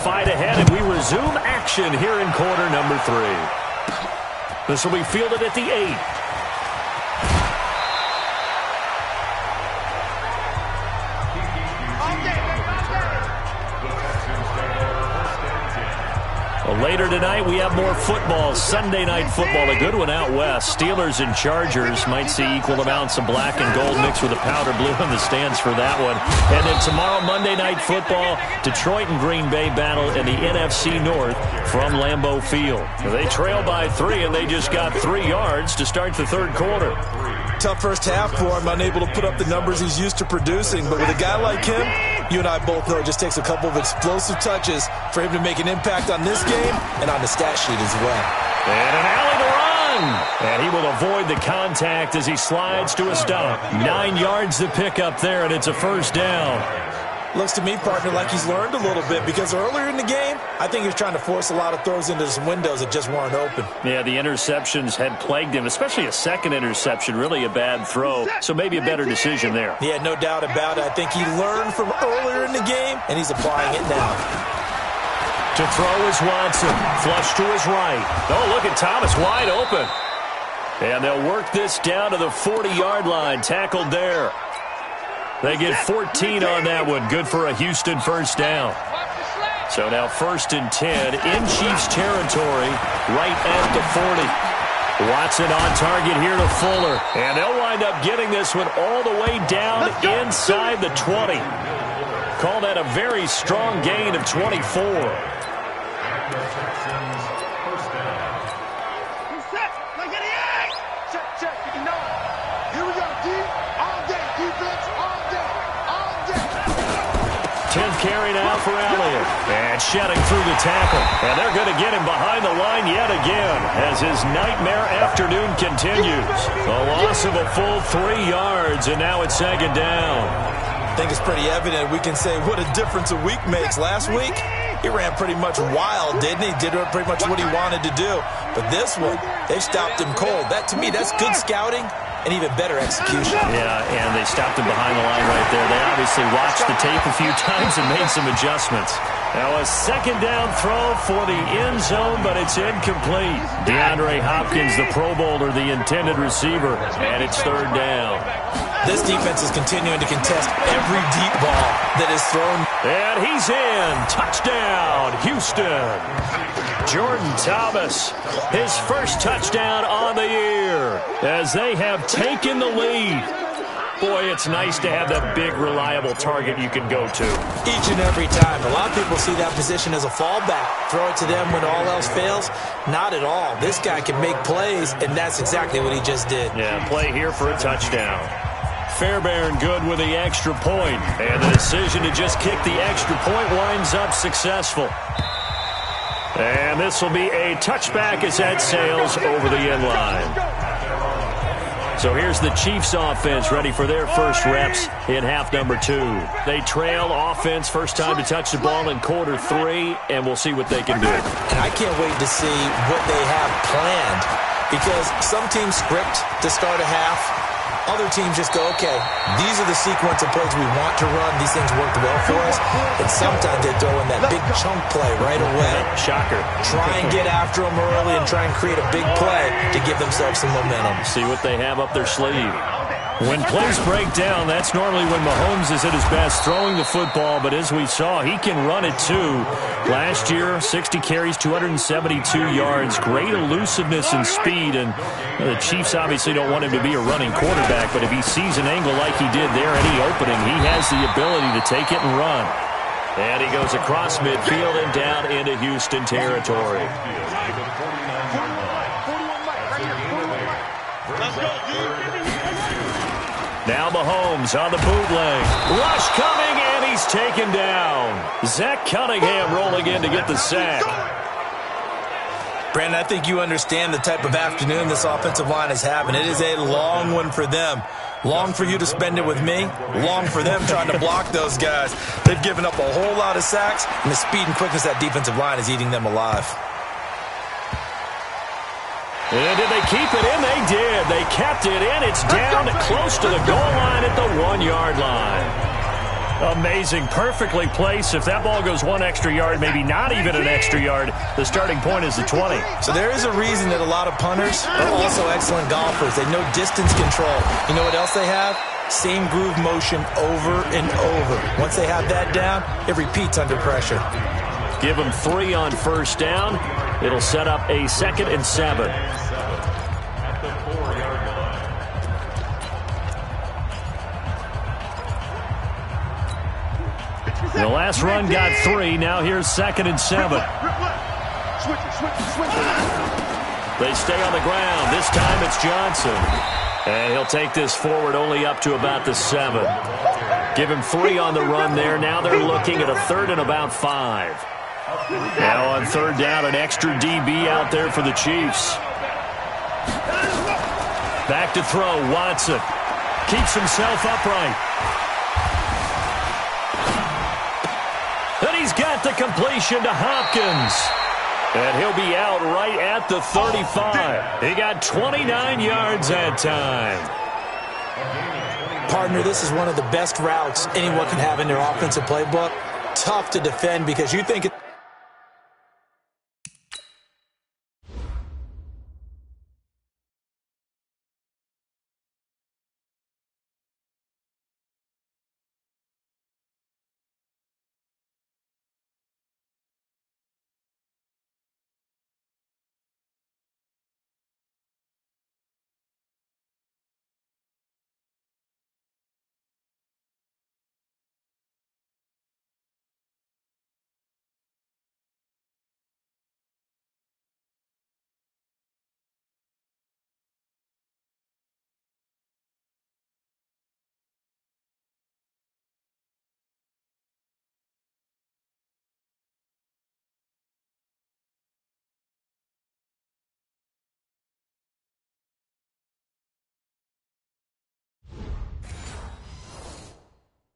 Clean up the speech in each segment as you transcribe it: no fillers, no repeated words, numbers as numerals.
Fight ahead, and we resume action here in quarter number 3. This will be fielded at the 8. Well, later tonight, we have more football. Sunday night football, a good one out west. Steelers and Chargers might see equal amounts of black and gold mixed with a powder blue in the stands for that one. And then tomorrow, Monday night football, Detroit and Green Bay battle in the NFC North from Lambeau Field. They trail by 3, and they just got 3 yards to start the third quarter. Tough first half for him, unable to put up the numbers he's used to producing. But with a guy like him, you and I both know it just takes a couple of explosive touches for him to make an impact on this game and on the stat sheet as well. And an alley to run. And he will avoid the contact as he slides to a stop. 9 yards to pick up there, and it's a first down. Looks to me, partner, like he's learned a little bit, because earlier in the game, I think he was trying to force a lot of throws into some windows that just weren't open. Yeah, the interceptions had plagued him, especially a second interception, really a bad throw. So maybe a better decision there. Yeah, no doubt about it. I think he learned from earlier in the game, and he's applying it now. To throw is Watson. Flush to his right. Oh, look at Thomas wide open. And they'll work this down to the 40-yard line. Tackled there. They get 14 on that one. Good for a Houston first down. So now 1st and 10 in Chiefs territory, right at the 40. Watson on target here to Fuller. And they'll wind up getting this one all the way down inside the 20. Call that a very strong gain of 24. Carry now for Elliott. And shedding through the tackle. And they're going to get him behind the line yet again as his nightmare afternoon continues. A loss of a full 3 yards, and now it's 2nd down. I think it's pretty evident. We can say what a difference a week makes. Last week, he ran pretty much wild, didn't he? Did pretty much what he wanted to do. But this one, they've stopped him cold. That, to me, that's good scouting. And even better execution. Yeah, and they stopped him behind the line right there. They obviously watched the tape a few times and made some adjustments. Now a 2nd down throw for the end zone, but it's incomplete. DeAndre Hopkins, the Pro Bowler, the intended receiver, and it's 3rd down. This defense is continuing to contest every deep ball that is thrown. And he's in. Touchdown, Houston. Jordan Thomas, his first touchdown on the year as they have taken the lead. Boy, it's nice to have that big, reliable target you can go to. Each and every time. A lot of people see that position as a fallback. Throw it to them when all else fails. Not at all. This guy can make plays, and that's exactly what he just did. Yeah, play here for a touchdown. Fairbairn good with the extra point. And the decision to just kick the extra point winds up successful. And this will be a touchback as that sails over the end line. So here's the Chiefs offense ready for their first reps in half number 2. They trail offense, first time to touch the ball in quarter 3, and we'll see what they can do. And I can't wait to see what they have planned, because some teams script to start a half. Other teams just go, okay, these are the sequence of plays we want to run. These things worked well for us. And sometimes they throw in that big chunk play right away. Shocker. Try and get after them early and try and create a big play to give themselves some momentum. See what they have up their sleeve. When plays break down, that's normally when Mahomes is at his best throwing the football, but as we saw, he can run it too. Last year, 60 carries, 272 yards, great elusiveness and speed, and the Chiefs obviously don't want him to be a running quarterback, but if he sees an angle like he did there, any opening, he has the ability to take it and run. And he goes across midfield and down into Houston territory. Now Mahomes on the bootleg. Rush coming, and he's taken down. Zach Cunningham rolling in to get the sack. Brandon, I think you understand the type of afternoon this offensive line is having. It is a long one for them. Long for you to spend it with me. Long for them trying to block those guys. They've given up a whole lot of sacks, and the speed and quickness of that defensive line is eating them alive. And did they keep it in? They did. They kept it in. It's down close to the goal line at the 1-yard line. Amazing. Perfectly placed. If that ball goes one extra yard, maybe not even an extra yard, the starting point is the 20. So there is a reason that a lot of punters are also excellent golfers. They know distance control. You know what else they have? Same groove motion over and over. Once they have that down, it repeats under pressure. Give them 3 on first down. It'll set up a 2nd and 7. The last run got 3. Now here's 2nd and 7. They stay on the ground. This time it's Johnson. And he'll take this forward only up to about the 7. Give him 3 on the run there. Now they're looking at a 3rd and about 5. Now on 3rd down, an extra DB out there for the Chiefs. Back to throw, Watson. Keeps himself upright. And he's got the completion to Hopkins. And he'll be out right at the 35. He got 29 yards that time. Partner, this is one of the best routes anyone can have in their offensive playbook. Tough to defend because you think it...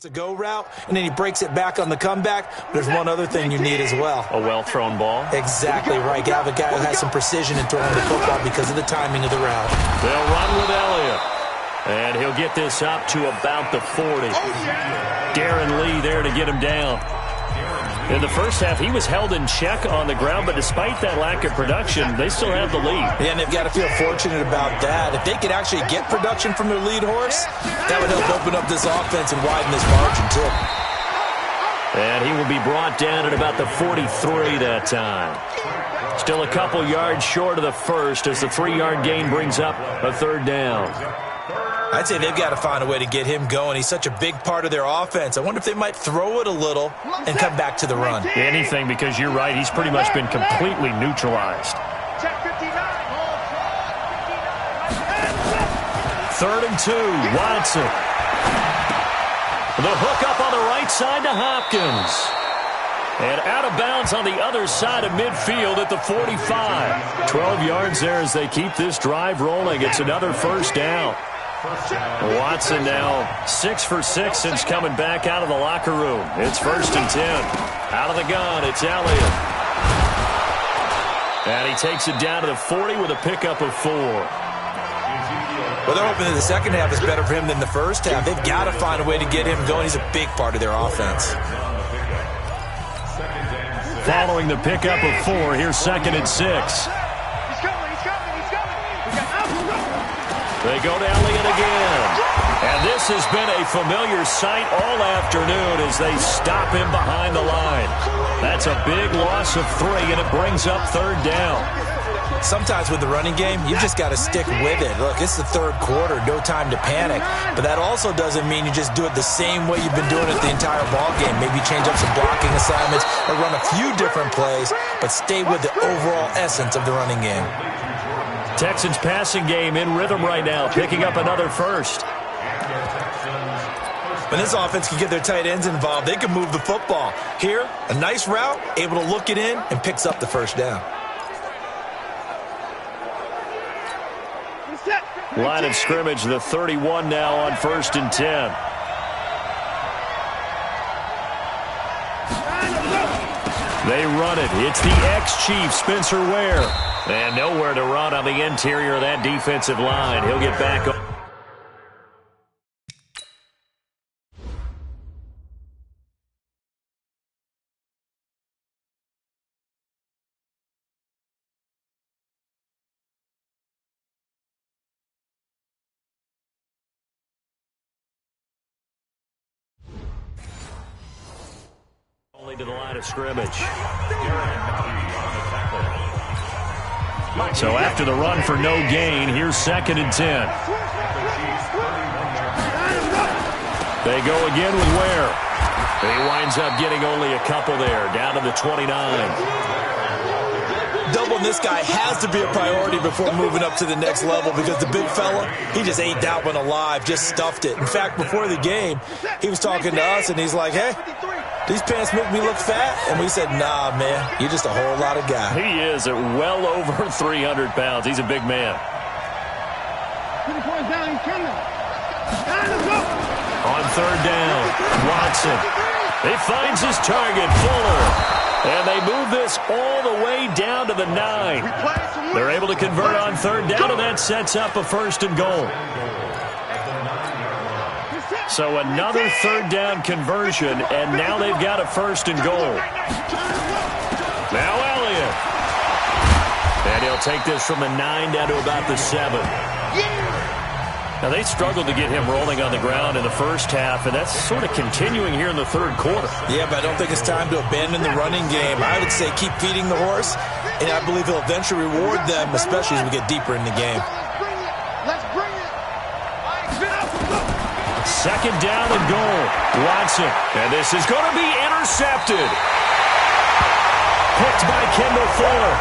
It's a go route, and then he breaks it back on the comeback. There's one other thing you need as well. A well-thrown ball? Exactly right. You have a guy who has some precision in throwing the football because of the timing of the route. They'll run with Elliott. And he'll get this up to about the 40. Darren Lee there to get him down. In the first half, he was held in check on the ground, but despite that lack of production, they still have the lead. Yeah, and they've got to feel fortunate about that. If they could actually get production from their lead horse, that would help open up this offense and widen this margin, too. And he will be brought down at about the 43 that time. Still a couple yards short of the first as the 3-yard gain brings up a 3rd down. I'd say they've got to find a way to get him going. He's such a big part of their offense. I wonder if they might throw it a little and come back to the run. Anything, because you're right. He's pretty much been completely neutralized. 3rd and 2, Watson. The hook up on the right side to Hopkins. And out of bounds on the other side of midfield at the 45. 12 yards there as they keep this drive rolling. It's another 1st down. Watson now 6 for 6 since coming back out of the locker room. It's 1st and 10. Out of the gun, it's Elliott. And he takes it down to the 40 with a pickup of 4. Well, they're hoping that the second half is better for him than the first half. They've got to find a way to get him going. He's a big part of their offense. Following the pickup of 4, here's 2nd and 6. They go to Elliott again. And this has been a familiar sight all afternoon as they stop him behind the line. That's a big loss of 3, and it brings up 3rd down. Sometimes with the running game, you've just got to stick with it. Look, it's the 3rd quarter, no time to panic. But that also doesn't mean you just do it the same way you've been doing it the entire ball game. Maybe change up some blocking assignments or run a few different plays, but stay with the overall essence of the running game. Texans passing game in rhythm right now, picking up another 1st. When this offense can get their tight ends involved, they can move the football. Here, a nice route, able to look it in, and picks up the 1st down. Line of scrimmage, the 31 now on 1st and 10. They run it. It's the ex-Chief, Spencer Ware. And nowhere to run on the interior of that defensive line. He'll get back up. To the line of scrimmage. So after the run for no gain, here's 2nd and 10. They go again with Ware. He winds up getting only a couple there, down to the 29. Doubling this guy has to be a priority before moving up to the next level because the big fella, he just ate that one alive, just stuffed it. In fact, before the game, he was talking to us, and he's like, hey, these pants make me look fat? And we said, nah, man, you're just a whole lot of guy. He is at well over 300 pounds. He's a big man. On 3rd down, Watson. He finds his target, Fuller. And they move this all the way down to the 9. They're able to convert on 3rd down, and that sets up a 1st and goal. So another 3rd down conversion, and now they've got a 1st and goal. Now Elliott. And he'll take this from the 9 down to about the 7. Now, they struggled to get him rolling on the ground in the first half, and that's sort of continuing here in the 3rd quarter. Yeah, but I don't think it's time to abandon the running game. I would say keep feeding the horse, and I believe he'll eventually reward them, especially as we get deeper in the game. Let's bring it. 2nd down and goal. Watson. And this is going to be intercepted. Picked by Kendall Fuller.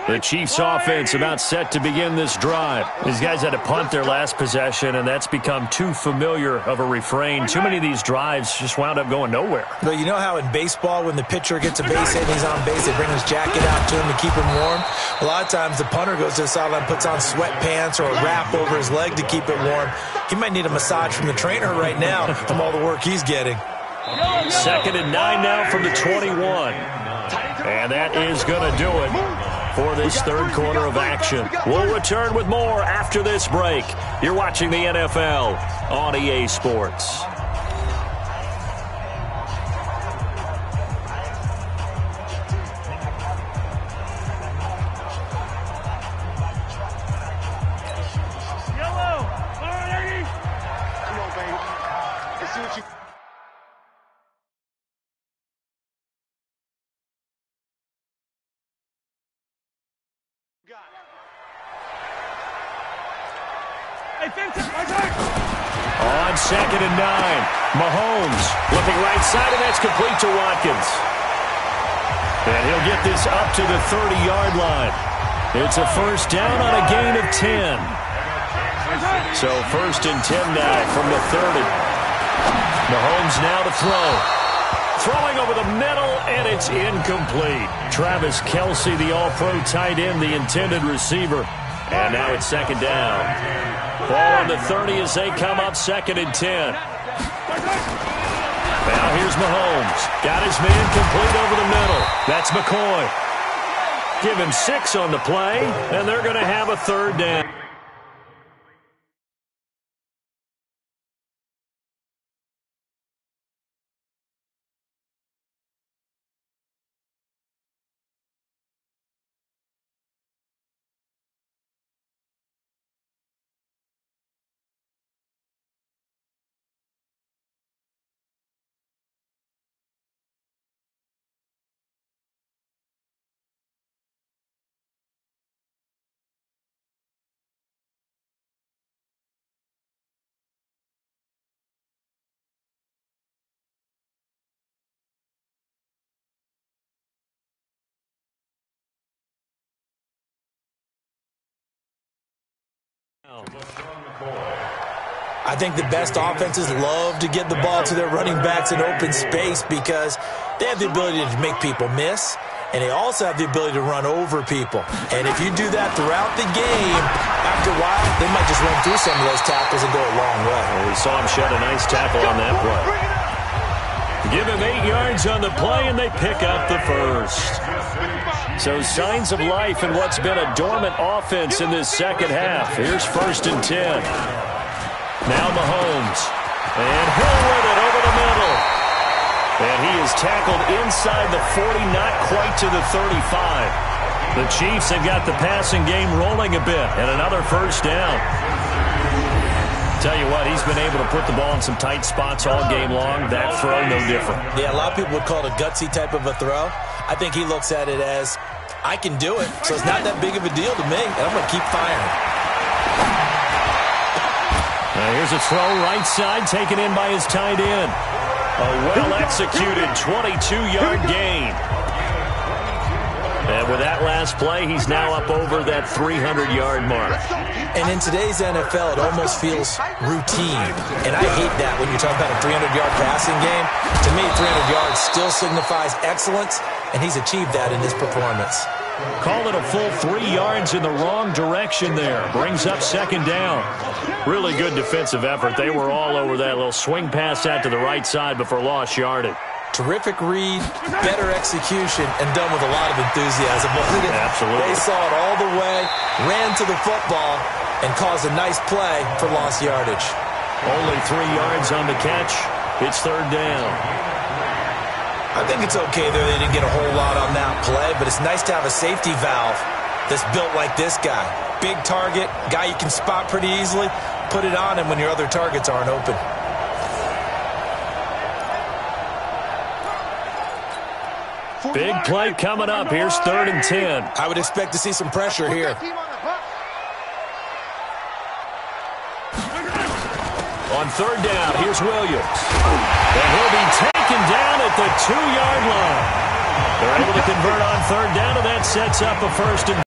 The Chiefs offense about set to begin this drive. These guys had to punt their last possession, and that's become too familiar of a refrain. Too many of these drives just wound up going nowhere. But you know how in baseball, when the pitcher gets a base hit and he's on base, they bring his jacket out to him to keep him warm? A lot of times the punter goes to the sideline, puts on sweatpants or a wrap over his leg to keep it warm. He might need a massage from the trainer right now from all the work he's getting. 2nd and 9 now from the 21. And that is going to do it for this 3rd quarter of action. We'll return with more after this break. You're watching the NFL on EA Sports. On 2nd and 9, Mahomes looking right side, and that's complete to Watkins. And he'll get this up to the 30-yard line. It's a 1st down on a gain of 10. So 1st and 10 now from the 30. Mahomes now to throw. Throwing over the middle, and it's incomplete. Travis Kelce, the all-pro tight end, the intended receiver. And now it's 2nd down. Ball on the 30 as they come up 2nd and 10. Now here's Mahomes. Got his man complete over the middle. That's McCoy. Give him 6 on the play, and they're going to have a 3rd down. I think the best offenses love to get the ball to their running backs in open space because they have the ability to make people miss. and they also have the ability to run over people. And if you do that throughout the game, after a while, they might just run through some of those tackles and go a long way. Well, we saw him shed a nice tackle on that play. Give him 8 yards on the play, and they pick up the first. So signs of life in what's been a dormant offense in this second half. Here's 1st and 10. Now Mahomes. And Hill with it over the middle. And he is tackled inside the 40, not quite to the 35. The Chiefs have got the passing game rolling a bit, and another first down. Tell you what, he's been able to put the ball in some tight spots all game long. That throw, no different. Yeah, a lot of people would call it a gutsy type of a throw. I think he looks at it as, I can do it, so it's not that big of a deal to me, and I'm going to keep firing. Now here's a throw right side, taken in by his tight end. A well-executed 22-yard gain. And with that last play, he's now up over that 300-yard mark. And in today's NFL, it almost feels routine. And I hate that when you're talking about a 300-yard passing game. To me, 300 yards still signifies excellence, and he's achieved that in this performance. Call it a full 3 yards in the wrong direction there. Brings up 2nd down. Really good defensive effort. They were all over that little swing pass out to the right side before lost yardage. Terrific read, better execution, and done with a lot of enthusiasm. Absolutely. They saw it all the way, ran to the football, and caused a nice play for lost yardage. Only 3 yards on the catch. It's 3rd down. I think it's okay there. They didn't get a whole lot on that play, but it's nice to have a safety valve that's built like this guy. Big target, guy you can spot pretty easily. Put it on him when your other targets aren't open. Big play coming up. Here's 3rd and 10. I would expect to see some pressure here. On 3rd down, here's Williams. And he'll be taken down at the 2-yard line. They're able to convert on 3rd down, and that sets up a 1st and